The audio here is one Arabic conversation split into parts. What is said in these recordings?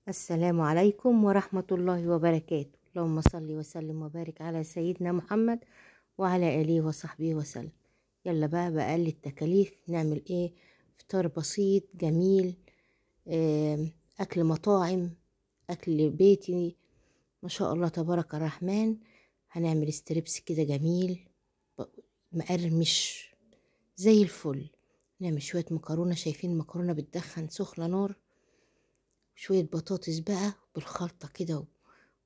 السلام عليكم ورحمة الله وبركاته. اللهم صل وسلم وبارك على سيدنا محمد وعلى آله وصحبه وسلم. يلا بقى بأقل التكاليف نعمل ايه؟ فطار بسيط جميل، أكل مطاعم، أكل بيتي ما شاء الله تبارك الرحمن. هنعمل ستريبس كده جميل مقرمش زي الفل. نعمل شوية مكرونة، شايفين المكرونة بتدخن سخنة نار، شوية بطاطس بقى بالخلطة كده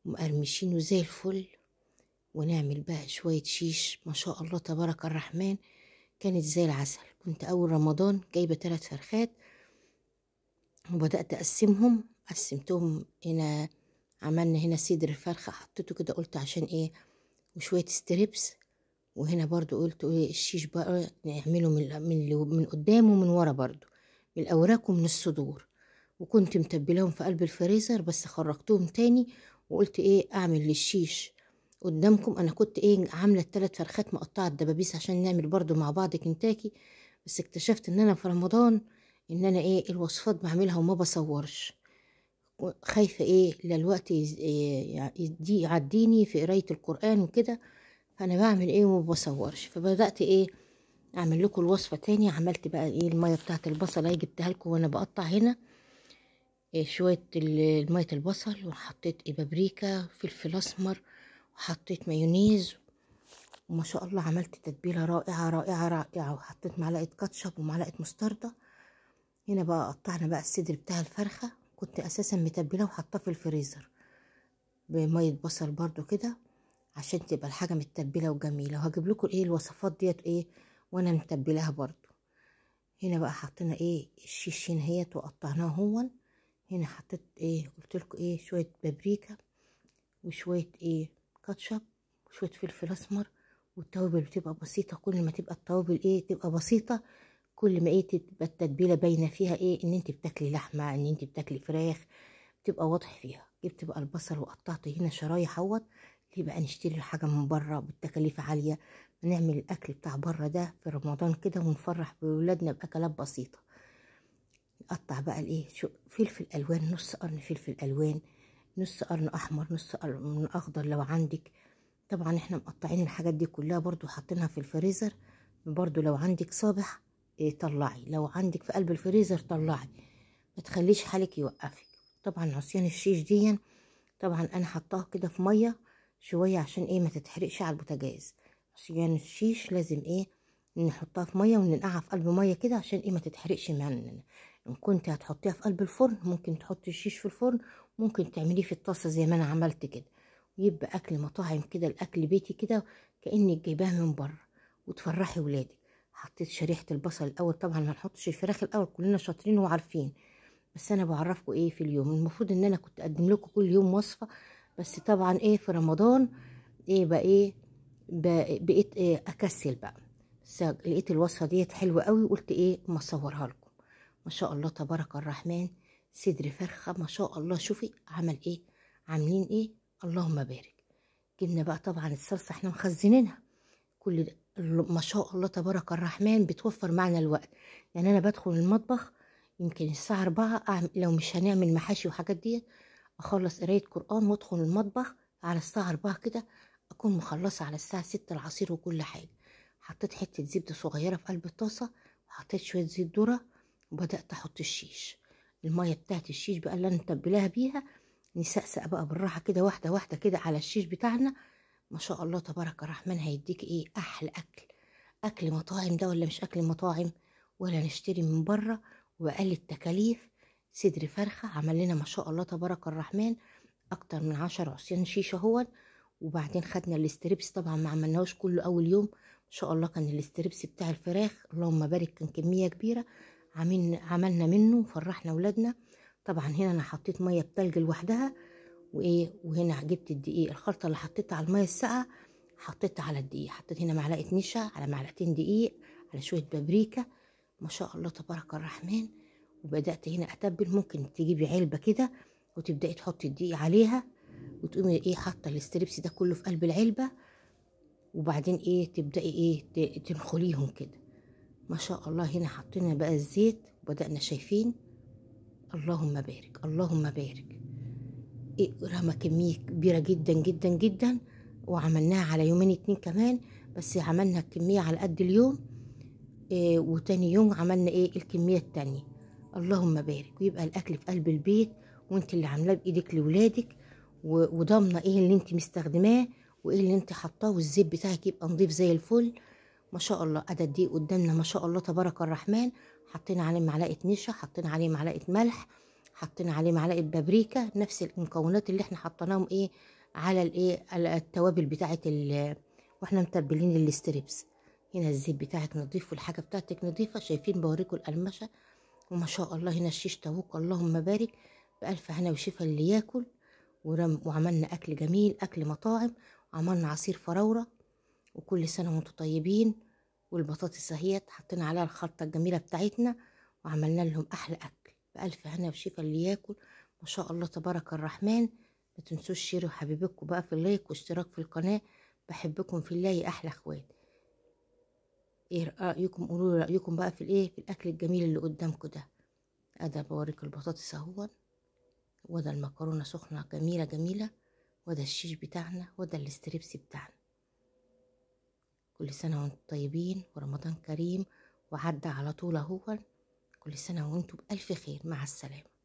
ومقرمشين وزي الفل. ونعمل بقى شوية شيش ما شاء الله تبارك الرحمن، كانت زي العسل. كنت أول رمضان جايبة 3 فرخات وبدأت أقسمهم، قسمتهم هنا، عملنا هنا صدر الفرخة حطيته كده، قلت عشان ايه، وشوية ستريبس. وهنا برضو قلت ايه الشيش بقى نعمله من قدام ومن ورا برضو، من الأوراق ومن الصدور. وكنت متبلاهم في قلب الفريزر بس خرجتهم تاني، وقلت ايه اعمل للشيش قدامكم. انا كنت ايه عامله 3 فرخات مقطعه الدبابيس عشان نعمل برضو مع بعض كنتاكي. بس اكتشفت ان انا في رمضان ان انا ايه الوصفات بعملها وما بصورش، خايفه ايه للوقت يدي يعديني في قرايه القران وكده، فانا بعمل ايه وما بصورش. فبدات ايه اعمل لكم الوصفه تاني. عملت بقى ايه الميه بتاعت البصل اهي، جبتها لكم وانا بقطع هنا شوية مية البصل، وحطيت بابريكا فلفل اسمر، وحطيت مايونيز، وما شاء الله عملت تتبيلة رائعة رائعة رائعة. وحطيت معلقة كاتشب ومعلقة مستردة. هنا بقى قطعنا بقى الصدر بتاع الفرخة، كنت اساسا متبلة وحطاه في الفريزر بمية بصل برضو كده عشان تبقى الحاجة متبلة وجميلة. وهجيب لكم ايه الوصفات ديت ايه وانا متبلاها برضو. هنا بقى حطينا ايه الشيش هنا هيت وقطعناه هون. هنا حطيت ايه قلت لكم ايه شويه بابريكا وشويه ايه كاتشب وشويه فلفل اسمر. والتوابل بتبقى بسيطه، كل ما تبقى التوابل ايه تبقى بسيطه كل ما ايه تبقى التتبيله باينه فيها ايه ان انت بتاكلي لحمه، ان انت بتاكلي فراخ، بتبقى واضح فيها. جبت بقى البصل وقطعته هنا شرايح اهوت. ليه بقى نشتري الحاجه من بره بالتكاليف عاليه؟ نعمل الاكل بتاع بره ده في رمضان كده ونفرح بولادنا باكلات بسيطه. نقطع بقى الايه فلفل الوان، نص قرن فلفل الوان، نص قرن احمر، نص قرن اخضر لو عندك. طبعا احنا مقطعين الحاجات دي كلها برضو حاطينها في الفريزر. برضو لو عندك صابح طلعي، لو عندك في قلب الفريزر طلعي، ما تخليش حالك يوقفك. طبعا عصيان الشيش دي طبعا انا حطاها كده في ميه شويه عشان ايه ما تتحرقش على البوتاجاز. عصيان الشيش لازم ايه نحطها في ميه وننقعها في قلب ميه كده عشان ايه ما تتحرقش مننا. ان كنت هتحطيها في قلب الفرن ممكن تحطي الشيش في الفرن، ممكن تعمليه في الطاسه زي ما انا عملت كده، ويبقى اكل مطاعم كده، الاكل بيتي كده كانك جايباها من بره وتفرحي ولادك. حطيت شريحه البصل الاول، طبعا ما نحطش الفراخ الاول، كلنا شاطرين وعارفين، بس انا بعرفكم ايه في اليوم. المفروض ان انا كنت اقدم لكم كل يوم وصفه، بس طبعا ايه في رمضان ايه بقى ايه بقيت إيه اكسل بقى. بس لقيت الوصفه ديت حلوه قوي وقلت ايه ما اصورها لكم. ما شاء الله تبارك الرحمن، صدر فرخه ما شاء الله. شوفي عمل ايه، عاملين ايه، اللهم بارك. جبنا بقى طبعا الصلصه احنا مخزنينها كل ده. ما شاء الله تبارك الرحمن بتوفر معنا الوقت. يعني انا بدخل المطبخ يمكن الساعه 4 لو مش هنعمل محاشي وحاجات ديت، اخلص قرايه قران وادخل المطبخ على الساعه 4 كده، اكون مخلصه على الساعه 6 العصير وكل حاجه. حطيت حته زبده صغيره في قلب الطاسه، وحطيت شويه زيت ذره، وبدات احط الشيش. الميه بتاعت الشيش بقى اللي انا متبلاها بيها نسقسق بقى بالراحه كده واحده واحده كده على الشيش بتاعنا. ما شاء الله تبارك الرحمن هيديك ايه احلى اكل. اكل مطاعم ده ولا مش اكل مطاعم، ولا نشتري من بره وبأقل التكاليف. صدر فرخه عمل لنا ما شاء الله تبارك الرحمن اكتر من 10 عصيان شيشه هو. وبعدين خدنا الاستريبس، طبعا ما عملناهوش كله اول يوم، ما شاء الله كان الاستريبس بتاع الفراخ اللهم بارك كان كميه كبيره، عملنا منه وفرحنا ولادنا. طبعا هنا انا حطيت ميه بتلج لوحدها وايه، وهنا جبت الدقيق، الخلطه اللي حطيتها على الميه الساقعه حطيتها على الدقيق. حطيت هنا معلقه نشا على معلقتين دقيق على شويه بابريكا، ما شاء الله تبارك الرحمن. وبدات هنا اتبل، ممكن تجيبي علبه كده وتبداي تحطي الدقيق عليها، وتقومي ايه حاطه الاستريبس ده كله في قلب العلبه، وبعدين ايه تبداي ايه تنخليهم كده. ما شاء الله هنا حطينا بقى الزيت وبدانا شايفين، اللهم بارك اللهم بارك. رمى كمية كبيرة جدا جدا جدا، وعملناها على يومين 2 كمان، بس عملنا الكمية على قد اليوم. وتاني يوم عملنا الكمية التانية. اللهم بارك. ويبقى الأكل في قلب البيت، وانت اللي عاملاه بإيدك لولادك، وضامنة اللي انت مستخدماه وايه اللي انت حاطاه، والزيت بتاعك يبقى نضيف زي الفل. ما شاء الله. عدد دي قدامنا ما شاء الله تبارك الرحمن. حطينا عليه معلقة نشا، حطينا عليه معلقة ملح، حطينا عليه معلقة بابريكا، نفس المكونات اللي احنا حطيناهم على على التوابل بتاعت واحنا متبلين الستريبس. هنا الزيت بتاعك نضيف والحاجة بتاعتك نضيفة. شايفين بوريكم القرمشة؟ وما شاء الله. هنا الشيش طاووق، اللهم بارك. بألف هنا وشفا اللي ياكل. وعملنا أكل جميل، أكل مطاعم. وعملنا عصير فراولة. وكل سنة وانتم طيبين. والبطاطس اهيت حطينا عليها الخلطة الجميلة بتاعتنا، وعملنا لهم أحلى أكل. بألف هنا وشفا اللي ياكل. ما شاء الله تبارك الرحمن. ما تنسوش شيروا حبيبكم بقى في اللايك واشتراك في القناة. بحبكم في الله يا أحلى أخوات. ايه رأيكم؟ قولوا لي رأيكم بقى في الأكل الجميل اللي قدامكم ده. أدا بوريك البطاطس اهو، وده المكرونة سخنة جميلة جميلة، وده الشيش بتاعنا، وده الاستريبس بتاعنا. كل سنة وانتم طيبين ورمضان كريم وعدى على طول اهو. كل سنة وانتم بألف خير. مع السلامة.